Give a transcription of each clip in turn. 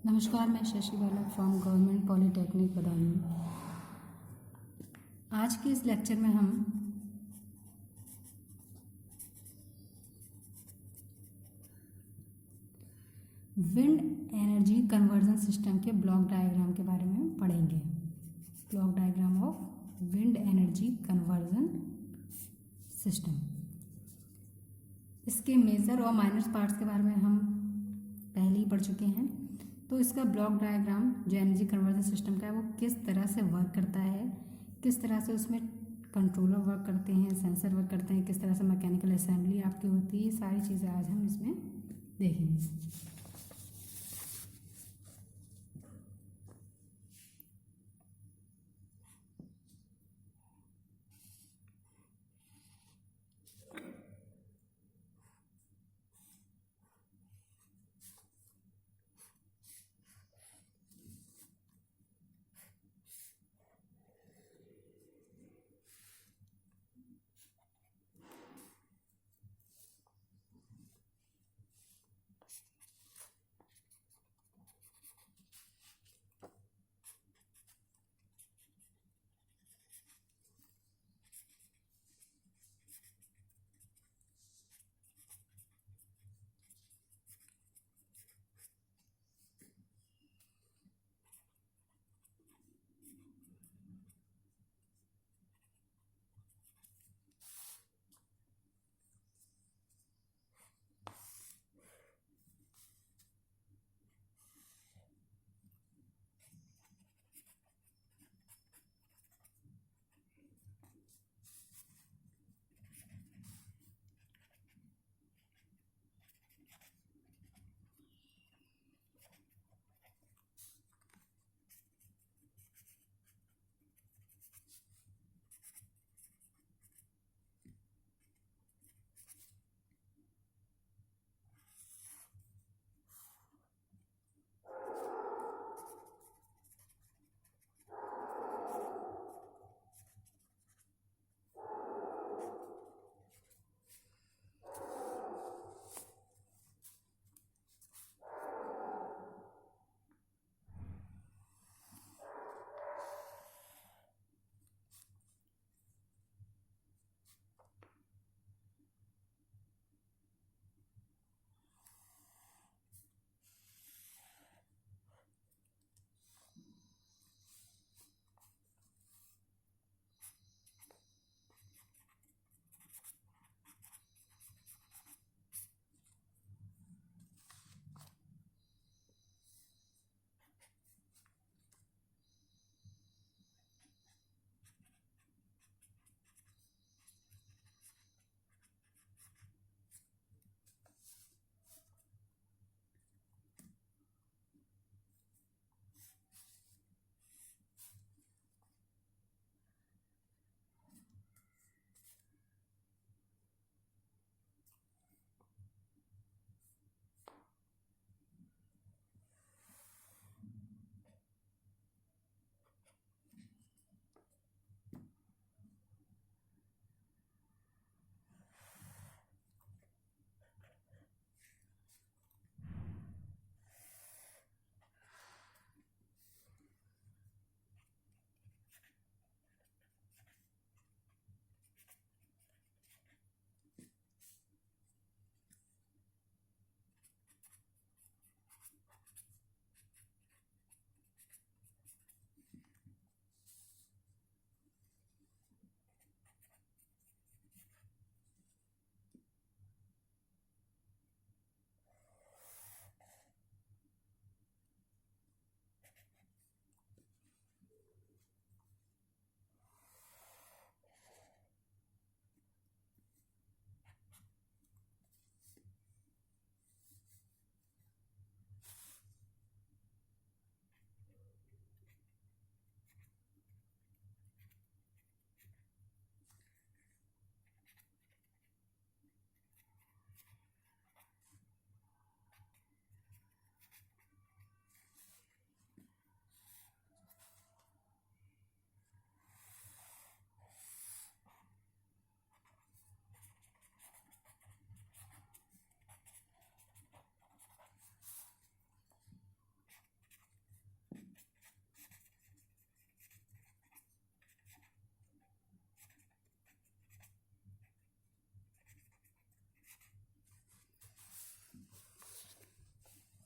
नमस्कार, मैं शशि बाला from government polytechnic Badaun. आज के इस लेक्चर में हम विंड एनर्जी कन्वर्जन सिस्टम के ब्लॉक डायग्राम के बारे में पढ़ेंगे। Block diagram of wind energy conversion system. इसके मेजर और माइनर पार्ट्स के बारे में हम पहले ही पढ़ चुके हैं। तो इसका ब्लॉक डायग्राम जो एनर्जी कन्वर्जन सिस्टम का है वो किस तरह से वर्क करता है, किस तरह से उसमें कंट्रोलर वर्क करते हैं, सेंसर वर्क करते हैं, किस तरह से मैकेनिकल असेंबली आपकी होती है, ये सारी चीज़ें आज हम इसमें देखेंगे।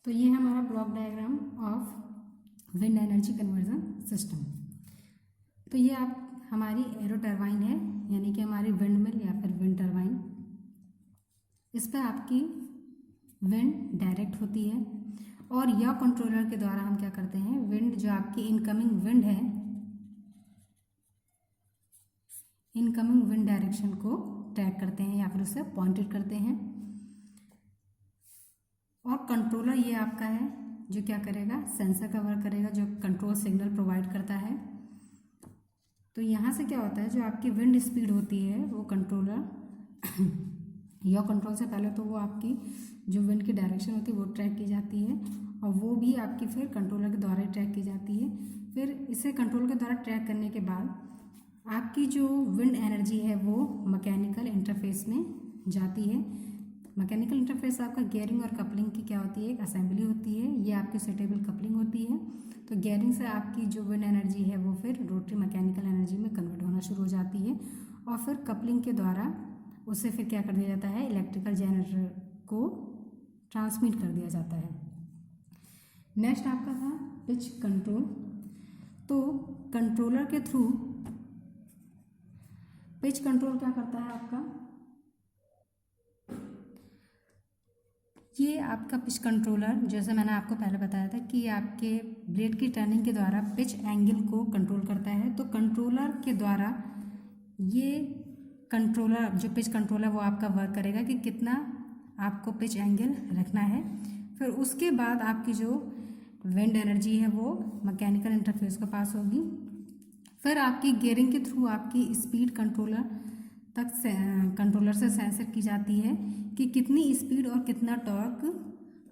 तो ये हमारा block diagram of wind energy conversion system. तो ये आप हमारी एरो टरबाइन है, यानी कि हमारी विंड मिल या फिर विंड टरबाइन। इस पर आपकी विंड डायरेक्ट होती है और या कंट्रोलर के द्वारा हम क्या करते हैं, विंड जो आपकी इनकमिंग विंड है, इनकमिंग विंड डायरेक्शन को ट्रैक करते हैं या फिर उसे पॉइंटेड करते हैं। और कंट्रोलर ये आपका है जो क्या करेगा, सेंसर का वर्क करेगा, जो कंट्रोल सिग्नल प्रोवाइड करता है। तो यहाँ से क्या होता है, जो आपकी विंड स्पीड होती है वो कंट्रोलर या कंट्रोल से पहले तो वो आपकी जो विंड की डायरेक्शन होती है वो ट्रैक की जाती है और वो भी आपकी फिर कंट्रोलर के द्वारा ही ट्रैक की जाती है। फिर इसे कंट्रोल के द्वारा ट्रैक करने के बाद आपकी जो विंड एनर्जी है वो मैकेनिकल इंटरफेस में जाती है। मैकेनिकल इंटरफेस आपका गियरिंग और कपलिंग की क्या होती है, एक असेंबली होती है। ये आपकी सुटेबल कपलिंग होती है। तो गियरिंग से आपकी जो विंड एनर्जी है वो फिर रोटरी मैकेनिकल एनर्जी में कन्वर्ट होना शुरू हो जाती है और फिर कपलिंग के द्वारा उसे फिर क्या कर दिया जाता है, इलेक्ट्रिकल जनरेटर को ट्रांसमिट कर दिया जाता है। नेक्स्ट आपका था पिच कंट्रोल। तो कंट्रोलर के थ्रू पिच कंट्रोल क्या करता है आपका, ये आपका पिच कंट्रोलर जैसे मैंने आपको पहले बताया था कि आपके ब्लेड की टर्निंग के द्वारा पिच एंगल को कंट्रोल करता है। तो कंट्रोलर के द्वारा ये कंट्रोलर जो पिच कंट्रोलर वो आपका वर्क करेगा कि कितना आपको पिच एंगल रखना है। फिर उसके बाद आपकी जो विंड एनर्जी है वो मैकेनिकल इंटरफेस के पास होगी। फिर आपकी गियरिंग के थ्रू आपकी स्पीड कंट्रोलर से सेंसर की जाती है कि कितनी स्पीड और कितना टॉर्क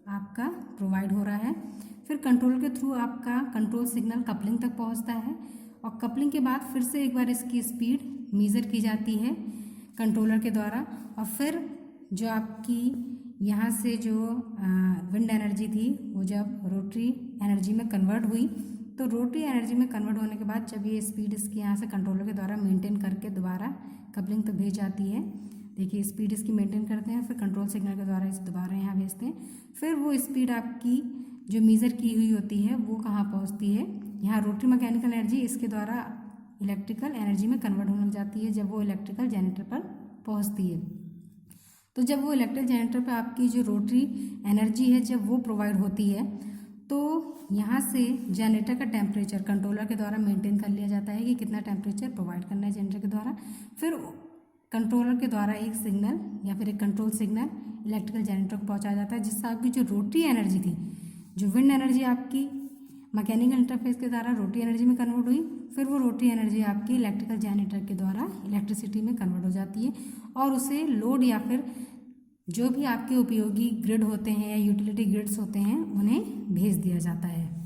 आपका प्रोवाइड हो रहा है। फिर कंट्रोलर के थ्रू आपका कंट्रोल सिग्नल कपलिंग तक पहुंचता है और कपलिंग के बाद फिर से एक बार इसकी स्पीड मेज़र की जाती है कंट्रोलर के द्वारा। और फिर जो आपकी यहाँ से जो विंड एनर्जी थी वो जब रोटरी एनर्जी में कन्वर्ट हुई, तो रोटरी एनर्जी में कन्वर्ट होने के बाद जब ये स्पीड इसकी यहाँ से कंट्रोलर के द्वारा मेंटेन करके दोबारा कपलिंग तक भेज जाती है। देखिए स्पीड इसकी मेंटेन करते हैं, फिर कंट्रोल सिग्नल के द्वारा इसे दोबारा यहाँ भेजते हैं। फिर वो स्पीड आपकी जो मेज़र की हुई होती है वो कहाँ पहुँचती है, यहाँ रोटरी मैकेनिकल एनर्जी इसके द्वारा इलेक्ट्रिकल एनर्जी में कन्वर्ट होने लग जाती है जब वो इलेक्ट्रिकल जनरेटर पर पहुँचती है। तो जब वो इलेक्ट्रिक जनरेटर पर आपकी जो रोटरी एनर्जी है जब वो प्रोवाइड होती है, तो यहाँ से जनरेटर का टेम्परेचर कंट्रोलर के द्वारा मेंटेन कर लिया जाता है कि कितना टेम्परेचर प्रोवाइड करना है जनरेटर के द्वारा। फिर कंट्रोलर के द्वारा एक सिग्नल या फिर एक कंट्रोल सिग्नल इलेक्ट्रिकल जनरेटर को पहुँचाया जाता है, जिससे आपकी जो रोटरी एनर्जी थी, जो विंड एनर्जी आपकी मैकेनिकल इंटरफेस के द्वारा रोटरी एनर्जी में कन्वर्ट हुई, फिर वो रोटरी एनर्जी आपकी इलेक्ट्रिकल जनरेटर के द्वारा इलेक्ट्रिसिटी में कन्वर्ट हो जाती है और उसे लोड या फिर जो भी आपके उपयोगी ग्रिड होते हैं या यूटिलिटी ग्रिड्स होते हैं उन्हें भेज दिया जाता है।